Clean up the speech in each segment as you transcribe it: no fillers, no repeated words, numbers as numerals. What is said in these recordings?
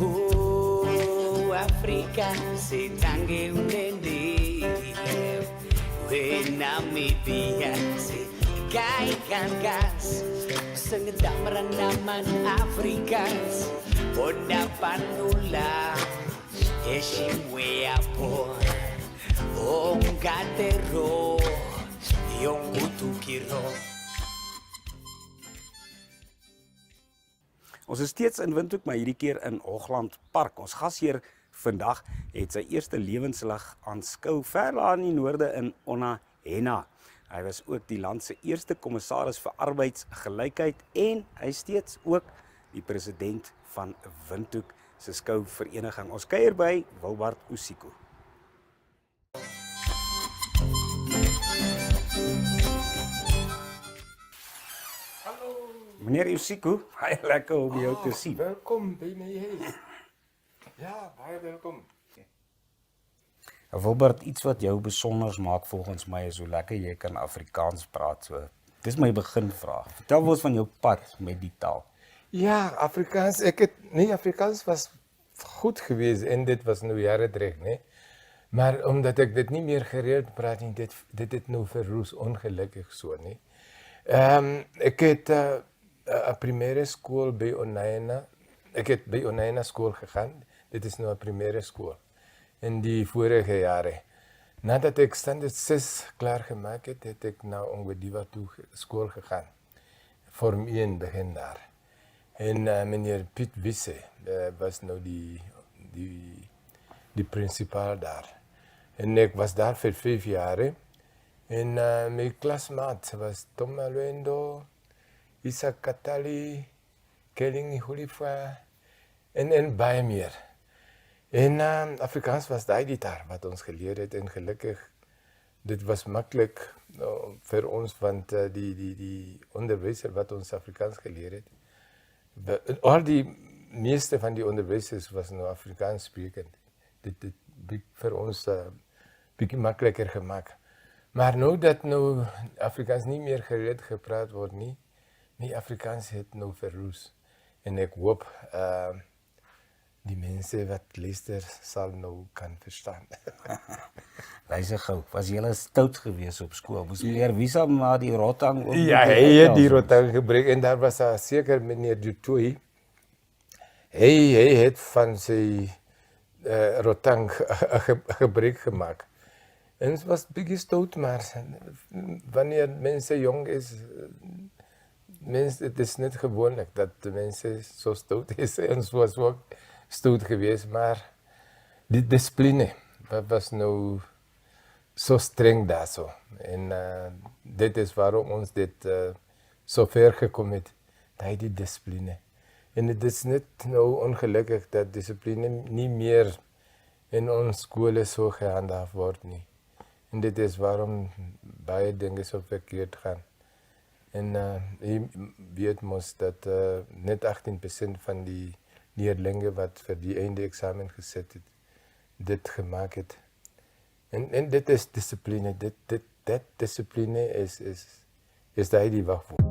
Oh, Africa, sitange unende. We Namibia, si kai kan gas. Sengedamran naman Afrikaans. Oda panula, yeshimwe apo. Om gatero, yung utukiro. Ons is steeds in Windhoek, maar hierdie keer in Hoogland Park. Ons gasheer vandag het sy eerste lewenslig aanskou ver daar in die noorde in Onahena. Hy was ook die land se eerste kommissaris vir arbeidsgelykheid en hy steeds ook die president van Windhoek se skouvereniging. Ons kuier by Wilbard Usiko. Meneer Usiko, baie lekker om jou te sien. Welkom by my huis. Ja, baie welkom. Wilbard, iets wat jou besonders maak volgens my is hoe lekker jy kan Afrikaans praat. So, dis my beginvraag. Vertel ons van jou pad met die taal. Ja, Afrikaans, Afrikaans was goed geweest en dit was nou jare terug, nee. Maar omdat ek dit nie meer gereeld praat nie, dit het nou verroes, ongelukkig so, nee. Ek het 'n primêre skool by Onahena. Ek het by Onahena skool gegaan. Dit is nou 'n primêre skool in die vorige jare. Nadat ek standaard 6 klaar gemaak het, het ek na Ongwediva toe skool gegaan. Vorm 1 begin daar. En meneer Piet Wisse was nou die principaal daar. En ek was daar vir 5 jare. En my klasmaat was Tom Alwendo, Isaac Katali, Kelly Hulifa en baie meer. En Afrikaans was daai daar wat ons geleer het en gelukkig, dit was maklik vir ons want die onderwyser wat ons Afrikaans geleer het, al die meeste van die onderwysers was nou Afrikaans sprekend. Dit vir ons bietjie makliker gemaak. Maar nou dat nou Afrikaans nie meer gereeld gepraat word nie, Afrikaans het nou verroes. En ek hoop die mense wat luister sal nou kan verstaan. Luister gou, was jy stout geweest op skool? Moes meneer Wisa maar die rotang op? Ja, hy het die rotang gebruik en daar was seker meneer Dutoi. Hy het van sy rotang gebruik gemaak. En het was bietjie stout, maar wanneer mense jong is, het is net gewoonlik dat de mense so stout is. En so was ook stout geweest, maar die discipline was nou so streng daar so. En dit is waarom ons dit so ver gekom het, die discipline. En het is net nou ongelukkig dat discipline nie meer in ons skole so gehandhaaf word nie. En dit is waarom baie dinge so verkeerd gaan. En jy weet mos dat net 18% van die leerlinge wat vir die einde eksamen gesit het, dit gemaak het. En dit is discipline. Dit discipline is die wagwoord.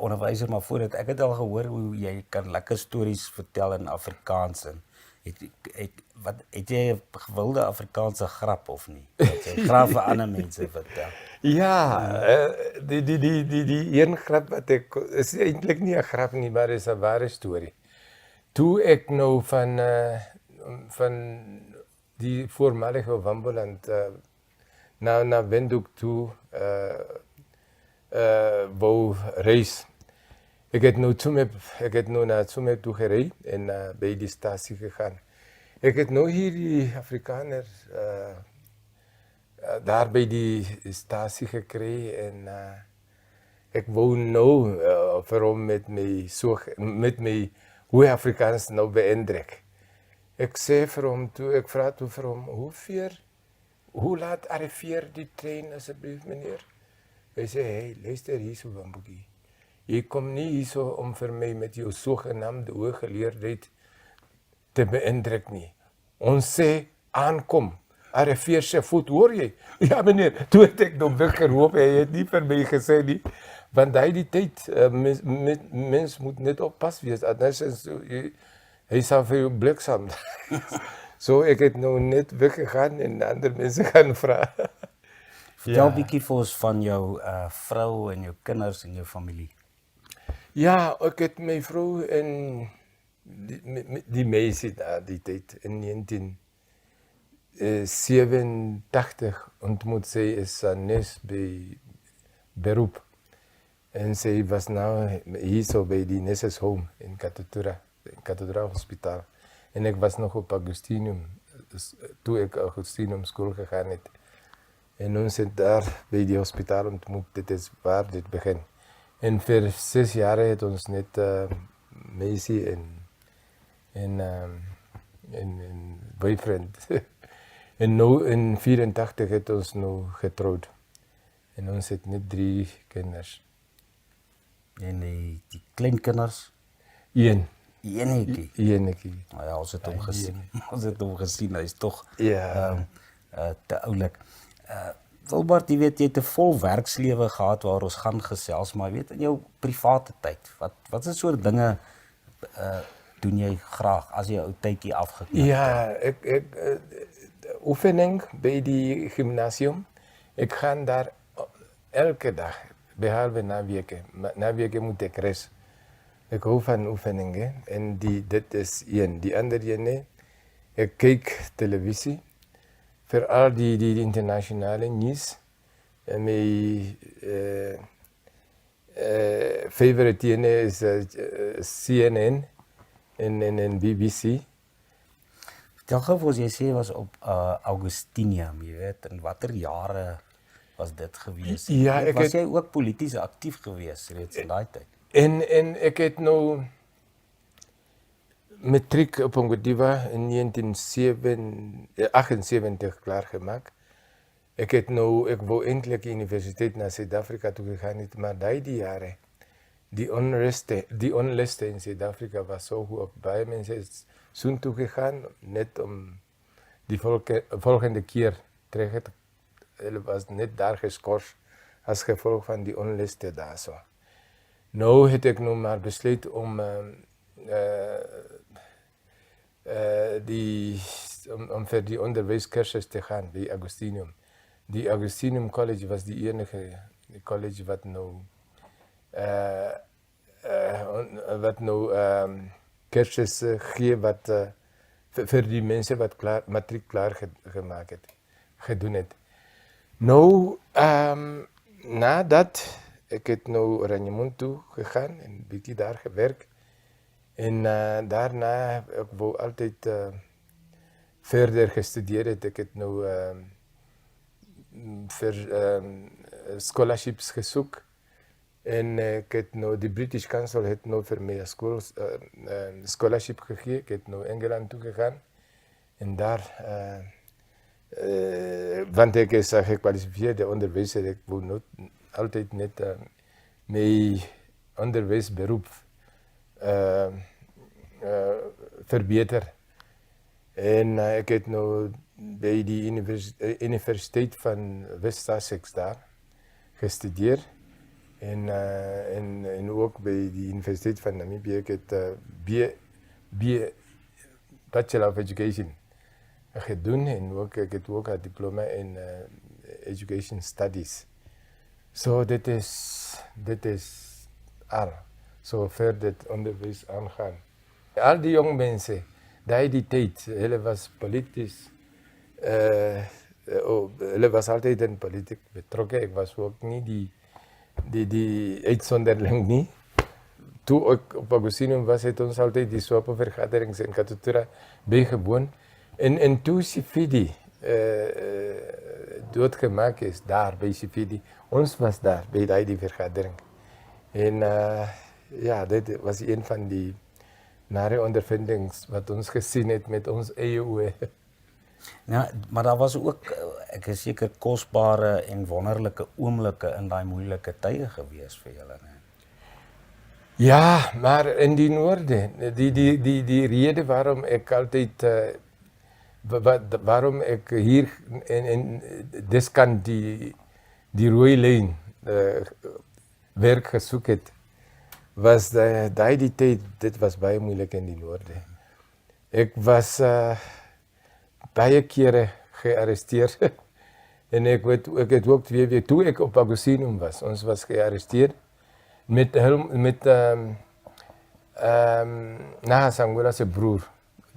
Onderwyser, maar voordat ek het al gehoor hoe jy kan lekker stories vertel in Afrikaans en het jy 'n gewilde Afrikaanse grap of nie? Dat jy graag vir ander mense vertel. Ja, die een grap wat ek is eintlik nie 'n grap nie, maar is 'n ware storie. Toe ek nou van die voormalige Wamboland na Windhoek toe wou reis. Ek het nou na Tsumeb toe gery en by die stasie gegaan. Ek het nou hier die Afrikaner daar by die stasie gekry en ek wou nou vir hom met my hoe Afrikaans nou beïndruk. Ek sê vir hom toe, ek vra toe vir hom, hoe laat arriveer die trein asseblief meneer? Hy sê, hey, luister hierso Bamboekie. Jy kom nie hierso om vir my met jou sogenaamde hooggeleerdheid te beïndruk nie. Ons sê aankom. Arriveer sy voet, hoor jy? Ja meneer, toe het ek nog weggeroep, hy het nie vir my gesê nie, want die tyd, mens moet net oppas wees, anders hy sal vir jou bliksam. So ek het nou net weggegaan en ander mense gaan vra. Vertel bietjie vir ons van jou vrou en jou kinders en jou familie. Ja, ek het my vrou en die meisie daar die tyd in 1987 ontmoet. Sy is nes by beroep. En sy was nou hier so by die Nesses Home in Kathedra Hospitaal. En ek was nog op Augustinum, toe ek Augustinum school gegaan het. En ons het daar by die hospitaal ontmoet, dit is waar dit begin. En vir 6 jaar het ons net meisie en boyfriend. En nou in 84 het ons nou getrouwd. En ons het net 3 kinders. En die kleinkinders? Een. Eenetjie. Nou ja, ons het hom gesien. Ons het hom gesien, hy is toch te oulik. Wilbert, jy weet, jy het 'n vol werkslewe gehad waar ons gaan gesels, maar weet in jou private tyd, wat is soort dinge doen jy graag as jy jou tydjie afgeknip? Ja, ek oefening by die gymnasium. Ek gaan daar elke dag, behalve naweke. Naweke moet ek rus. Ek hou van oefeningen en dit is een. Die andere ene, ek kyk televisie. Veral die internationale nieuws. En mijn favorite ene is CNN en BBC. Vertel gou vir ons, jy sê jy was op Augustinium, jy weet, in watter jare was dit gewees? Ja, was jy ook polities aktief gewees reeds in daai tyd? En ek het nou matriek op Ongediva in 1978 klaargemaak. Ek wou eintlik universiteit na Suid-Afrika toe gegaan het, maar die jare, die onluste in Suid-Afrika was so hoog. Baie mense is soon toe gegaan, net om die volgende keer terug het. Hulle was net daar geskort as gevolg van die onluste daar so. Nou het ek nou maar besluit om vir die onderwijskursus te gaan by Augustinium. Die Augustinium College was die enige college wat nou kursus gee wat vir die mense wat matriek klaar gemaak het, gedoen het. Nou, nadat ek het nou Oranjemund toe gegaan en bietjie daar gewerk. En daarna, ek wou altyd verder gestudeer het. Ek het nou vir scholarships gesoek. En ek het nou, die British Council het nou vir my scholarship gegee. Ek het nou Engeland toe gegaan. En daar, want ek is gekwalificeerde onderwijzer, ek wou nou altyd net my onderwijsberoep verbeter. En ek het nou by die Universiteit van West Sussex daar gestudeer. En ook by die Universiteit van Namibië. Ek het Bachelor of Education gedoen en ook, ek het ook 'n diploma in Education Studies. So dit is al. So ver dit onderwijs aangaan. Al die jong mense, die tyd, hulle was politisch, hulle was altyd in politiek betrokken. Ek was ook nie die uitzonderling nie. Toe ek op Augustinium was, het ons altyd die SWAPO-vergaderings in Kathedra bygewoon. En toe Sifidi doodgemaak is, daar by Sifidi, ons was daar by die vergadering. En ja, dit was een van die nare ondervindings wat ons gesien het met ons eie oë. Ja, maar daar was ook, ek is seker, kosbare en wonderlike oomblikke in daai moeilike tye gewees vir julle, né? Ja, maar in die noorde, die rede waarom ek altyd, waarom ek hier in diskant die rooi lyn werk gesoek het, was die tyd, dit was baie moeilik in die noorde. Ek was baie kere gearresteer en ek het ook 2 weke, toe ek op Agostinium was, ons was gearresteer met Sangula se broer.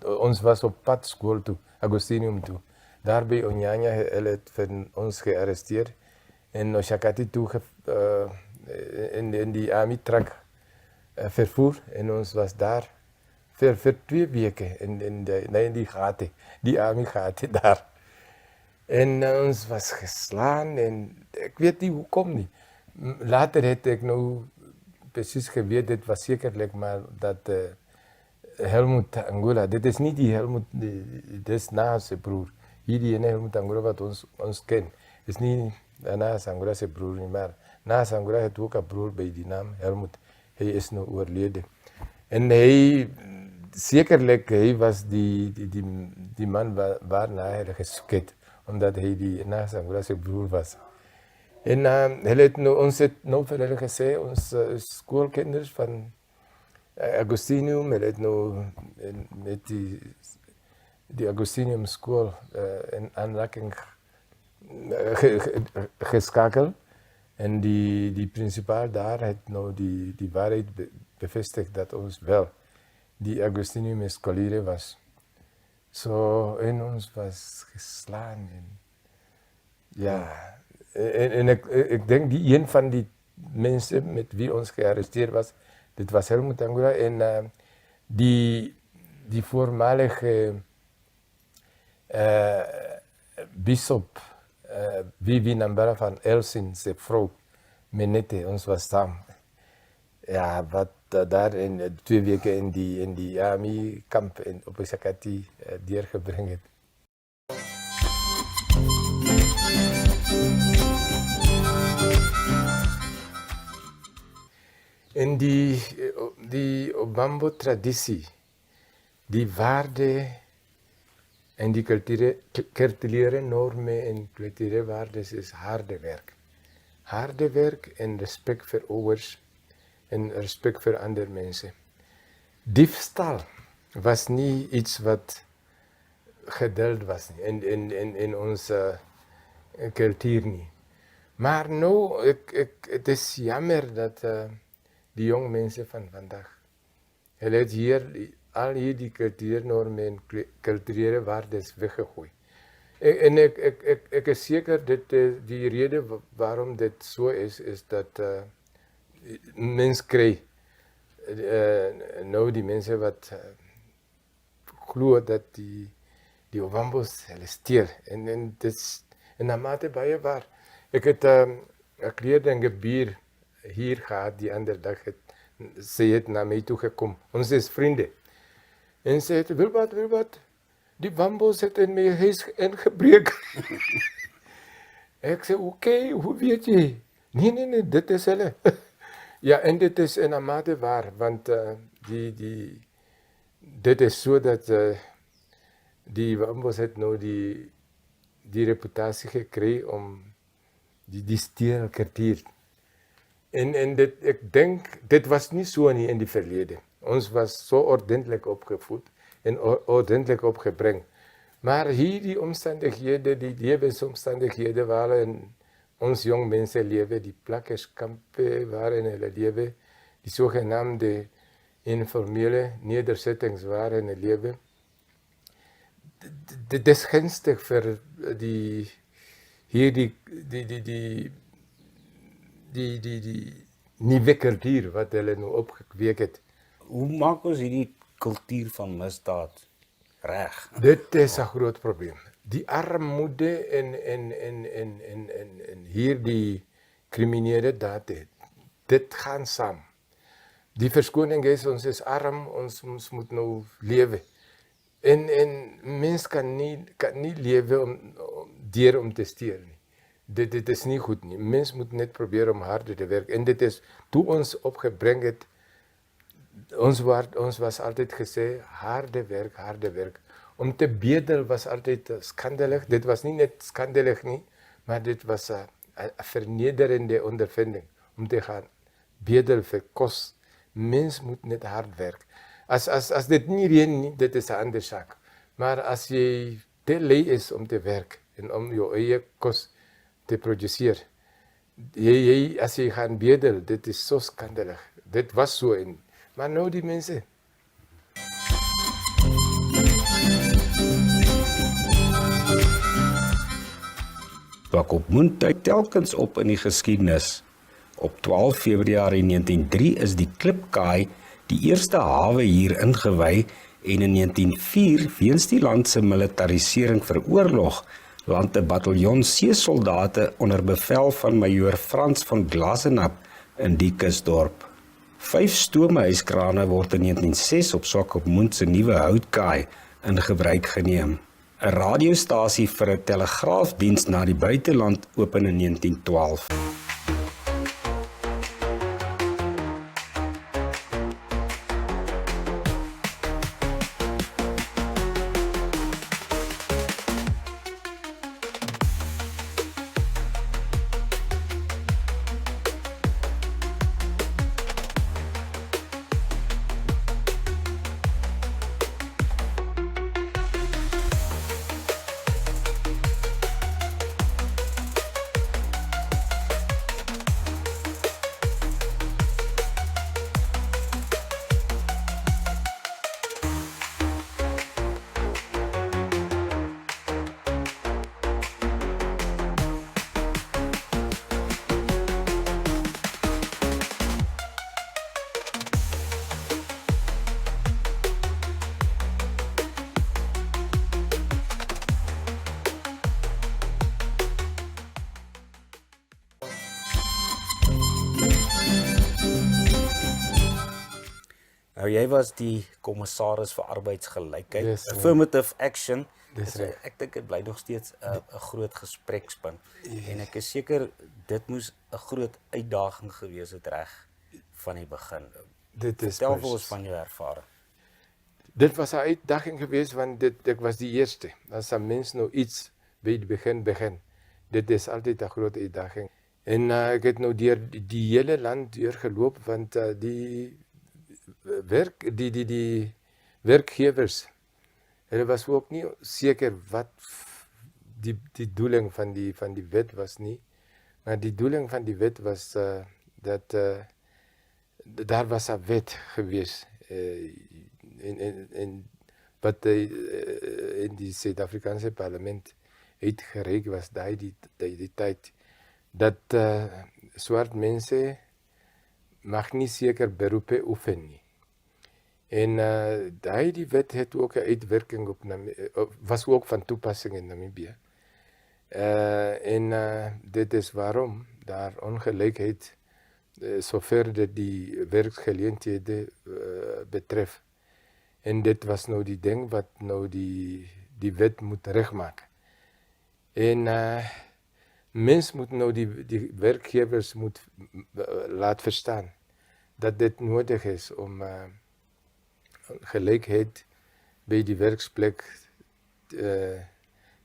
Ons was op pad skool toe, Agostinium toe. Daar by Onyanya het vir ons gearresteer en Oshakati toe in die army truck vervoer en ons was daar vir 2 weke in die gate, die army gate daar. En ons was geslaan en ek weet nie hoekom nie. Later het ek nou precies geweet, dit was sekerlik maar dat Helmut Angola, dit is nie die Helmut, dit is na sy broer. Hierdie ene Helmut Angola wat ons ken, is nie na Angola sy broer nie, maar na Angola het ook 'n broer by die naam Helmut. Hy is nou oorlede. En sekerlik, hy was die man waarna hy gesoek het, omdat hy die na Angola sy broer was. En ons het nou vir hulle gesê, ons skoolkinders van Agostinium, hulle het nou met die Agostinium skool in aanraking geskakel. En die principaal daar het nou die waarheid bevestigd dat ons wel die Agostinium scholieren was. En ons was geslaan. En, ja, en ik denk die een van die mensen met wie ons gearresteerd was, dit was Helmut Angola en die voormalige bisschop Vivi Nambara van Elsin, zijn vrouw, Menete, ons was samen. Ja, wat daar in 2 weken in die army kamp op Oshakati doorgebracht het. En die Obambo-traditie, die waarde en die culturele normen en culturele waarden is harde werk. Harde werk en respect voor ouders en respect voor andere mensen. Diefstal was niet iets wat gedeeld was in onze cultuur niet. Maar nou, het is jammer dat die jonge mensen van vandaag, hulle het hier al die cultuurnormen en culturele waarden weggegooid. En ik is zeker dat die reden waarom dit zo is dat mensen krijgen, nou die mensen wat geloven dat die Obambo's hulle steel. En dit is in de mate baie waar. Ik het een kleerde en gebier hier gehad die andere dag. Ze het naar mij toe gekomen. Ons is vrienden. En ze het, Wilbert, die Obambo's het in mijn huis ingebreekt. Ik zei, oké, hoe weet je? Nee, dit is hulle. Ja, en dit is in een mate waar, want dit is zo dat die Obambo's het nou die reputatie gekregen om die steelkultuur. En ik denk, dit was niet zo niet in die verleden. Ons was zo ordentelijk opgevoed en ordentelijk opgebracht. Maar hier die omstandigheden, die levensomstandigheden waarin ons jong mensen leven, die plakkerskampen waarin hulle leven, die zogenaamde informele nederzettings waarin hulle leven, dit is gunstig voor die nieuwe cultuur wat hulle nou opgekweek het. Hoe maak ons hierdie kultuur van misdaad reg? Dit is een groot probleem. Die armoede en hier die criminele daden, dit gaan samen. Die verskoning is, ons is arm, ons moet nou lewe. En mens kan nie lewe om te steel nie. Dit is nie goed nie. Mens moet net probeer om harder te werk. En dit is, toe ons opgebring het, ons was altyd gesê, harde werk. Om te bedel was altyd skandelig. Dit was nie net skandelig nie, maar dit was 'n vernederende ondervinding. Om te gaan bedel vir kos. Mens moet net hard werk. As dit nie reën nie, dit is 'n ander saak. Maar as jy te lui is om te werk en om jou eie kos te produseer, as jy gaan bedel, dit is so skandelig. Dit was so in. Maar nou die mense. Swakopmund duik telkens op in die geskiedenis. Op 12 Februarie 1903 is die Klipkaai die eerste hawe hier ingewy en in 1904 weens die land se militarisering vir oorlog land 'n bataljon seesoldate onder bevel van majoor Frans van Glasenapp in die kusdorp. 5 stoomhuiskrane word in 1906 op Swakopmund se nuwe houtkaai in gebruik geneem. 'n Radiostasie vir 'n telegraafdiens na die buiteland open in 1912. Nou jy was die kommissaris vir arbeidsgelykheid, Yes, sir. affirmative action. Dis So, reg. ek dink dit bly nog steeds 'n groot gesprekspunt. En ek is seker dit moes 'n groot uitdaging gewees het reg van die begin. Dit is Vertel vir ons presies. van jou ervaring. Dit was 'n uitdaging geweest want ek was die eerste. As 'n mens nou iets by die begin. Dit is altyd 'n groot uitdaging. En ek het nou deur die hele land deurgeloop want die werkgewers, hulle was ook nie seker wat die doeling van die wet was nie. Maar die doeling van die wet was dat daar was 'n wet geweest en wat in die Suid-Afrikaanse parlement uitgereik was die tyd dat swart mense mag nie seker beroepe oefen nie. En die wet het ook 'n uitwerking op was ook van toepassing in Namibië. Dit is waarom daar ongelykheid sover dit die werksgeleenthede betref. En dit was nou die ding wat nou die wet moet regmaak. En mens moet nou die werkgewers moet laat verstaan dat dit nodig is om gelykheid by die werksplek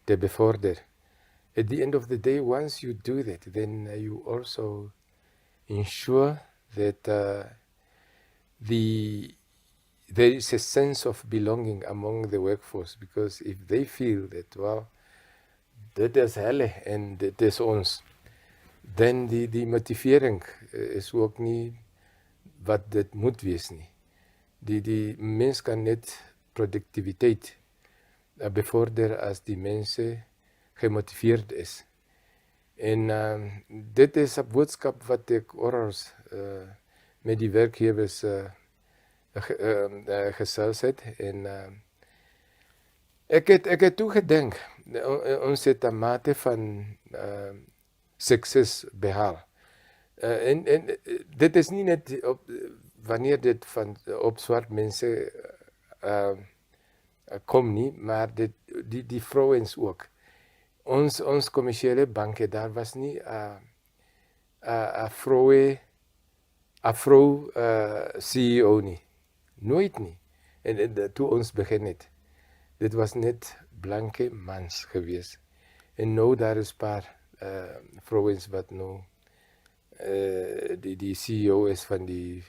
te bevorder. At the end of the day, once you do that, then you also ensure that there is a sense of belonging among the workforce, because if they feel that, well, dit is hulle en dit is ons, dan die motivering is ook nie wat dit moet wees nie. Die mens kan net produktiwiteit bevorder as die mense gemotiveerd is. En dit is 'n boodskap wat ek oral met die werkgewers gesels het. En ek het toe gedink, ons het 'n mate van sukses behaal. En dit is nie net wanneer dit van op swart mense kom nie, maar die vrouens ook. Ons kommersiële banke, daar was nie 'n vrou CEO nie. Nooit nie. En toe ons begin het. Dit was net blanke mans geweest. En nou daar is paar vrouens wat nou die CEO is van die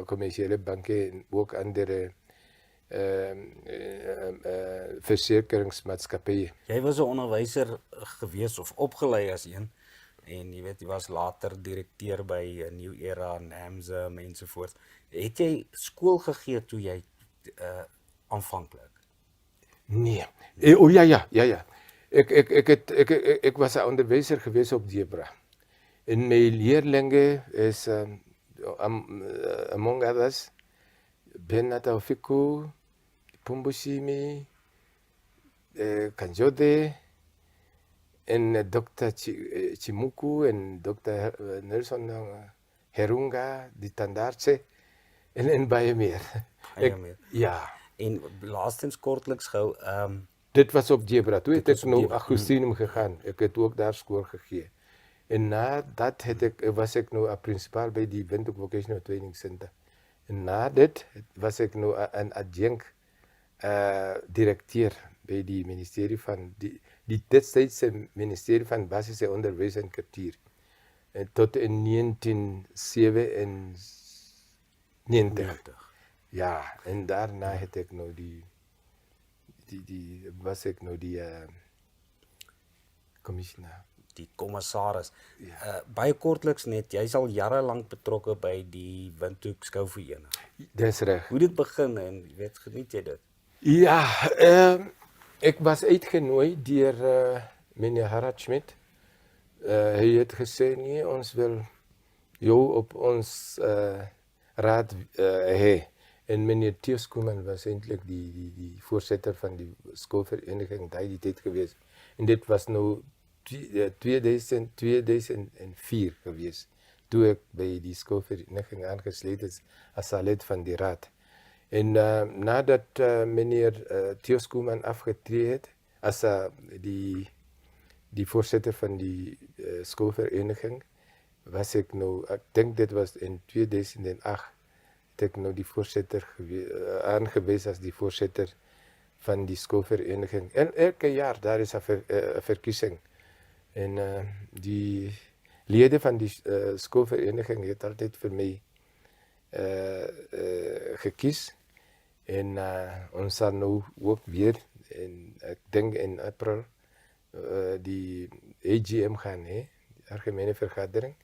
commerciële banken en ook andere versekeringsmaatskappye. Jy was 'n onderwyser gewees of opgelei as een en jy weet jy was later direkteur by New Era, NAMSA ensovoorts. Het jy skool gegee toe jy aanvanklik? Nee. Ja. Ek was 'n onderwyser gewees op Debra. En my leerlinge is among others Bernard Taufiko, Pumbushimi, Kanjode, en Dr. Chimuku en Dr. Nelson Herunga, die tandartse en baie meer. Ja. En laastens kortliks gou, dit was op Debra. Toe het ek nou Augustinum gegaan. Ek het ook daar skool gegee. En na dat was ek nou 'n principal by die Windhoek Vocational Training Center. En na dit was ek nou 'n adjunct directeur by die ministerie van die destydse ministerie van basiese onderwys en kultuur. Tot in 1997. Ja, en daarna het ek nou was ek nou die commissioner. Die kommissaris. Baie kortliks net, jy's al jare lank betrokke by die Windhoek skouvereniging. Dis reg. Hoe dit begin en weet geniet jy dit? Ja, ek was uitgenooi deur meneer Harald Schmidt. Hy het gesê nee, ons wil jou op ons raad hê. En meneer Thius Koeman was eintlik die voorsitter van die skoolvereniging daai tyd gewees. En dit was nou 2004 gewees toe ek by die skoolvereniging aangesluit is as lid van die raad. En nadat meneer Thius Koeman afgetree het as die voorsitter van die skoolvereniging, was ek nou, ek dink dit was in 2008, het ek nou die voorsitter aangewys as die voorsitter van die skoolvereniging. En elke jaar daar is 'n verkiesing. En die lede van die skoolvereniging het altyd vir my gekies. En ons sal nou ook weer, en ek dink in April, die AGM gaan hê, die algemene vergadering.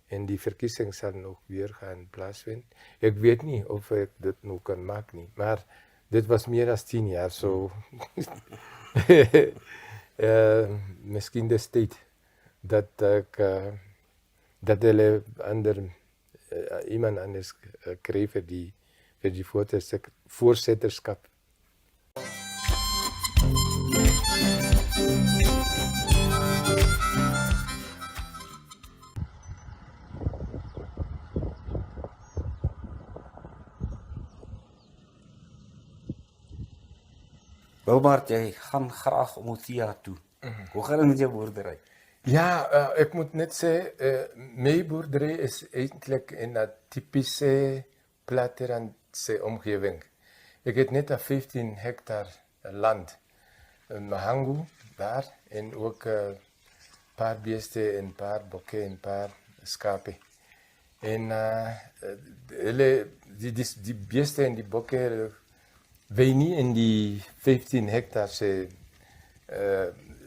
En die verkiesing sal nog weer gaan plaasvind. Ek weet nie of ek dit nou kan maak nie, maar dit was meer as 10 jaar, so miskien dis tyd dat hulle iemand anders kry vir die voorsitterskap. Wilbert, jy gaan graag Omotia toe. Hoe gaan dit met jou boerdery? Ja, ek moet net sê, my boerdery is eintlik in 'n tipiese plattelandse omgewing. Ek het net 'n 15 hektaar land in Mahangu daar en ook 'n paar beeste en paar bokke en paar skape. En die beeste en die bokke wy nie in die 15 hektaar se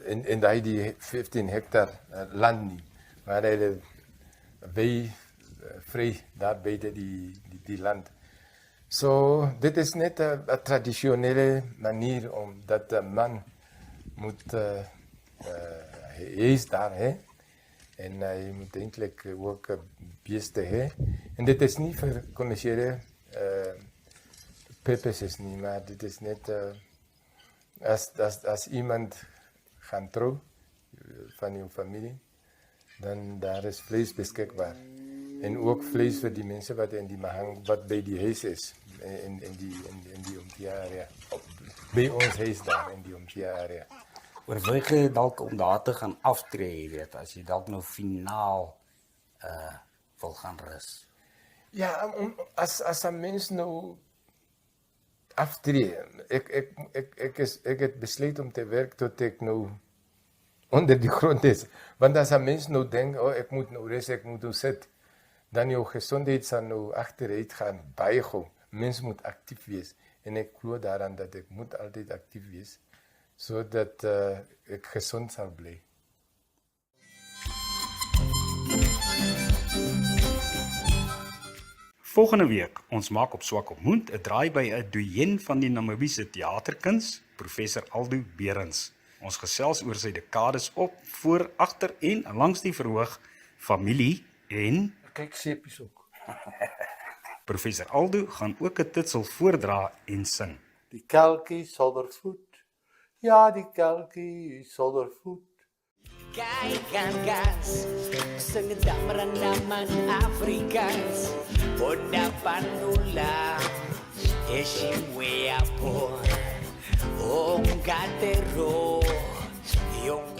in die 15 hektaar land nie, maar hulle wy vry daar buite die land. So dit is net 'n tradisionele manier omdat 'n man moet hy is daar hè, en hy moet eintlik ook 'n beeste hê. En dit is nie vir kommersiële purposes nie, maar dit is net as iemand gaan trou van jou familie, dan daar is vlees beskikbaar. En ook vlees vir die mense wat in die Mahang wat by die huis is in die Umtia area. By ons huis daar in die Umtia area. Oorweeg jy dalk om daar te gaan aftree, jy weet, as jy dalk nou finaal wil gaan rus? Ja, as 'n mens nou aftree, ek het besluit om te werk tot ek nou onder die grond is. Want as 'n mens nou dink, ek moet nou rus, ek moet nou sit, dan jou gesondheid sal nou agteruit gaan baie gou. Mens moet aktief wees en ek glo daaraan dat ek moet altyd aktief wees sodat ek gesond sal bly. Volgende week, ons maak op Swakopmund 'n draai by 'n doyen van die Namibiese teaterkuns, professor Aldo Berends. Ons gesels oor sy dekades op, voor, agter en langs die verhoog, familie en Kyk sepies ook. professor Aldo gaan ook 'n titsel voordra en sing. Die kelkie sonder voet. Ja, die kelkie sonder voet. Kyk aan gas, sing dameran naman Afrikaans. Bona panula, eshiwe apo, ongatero, yung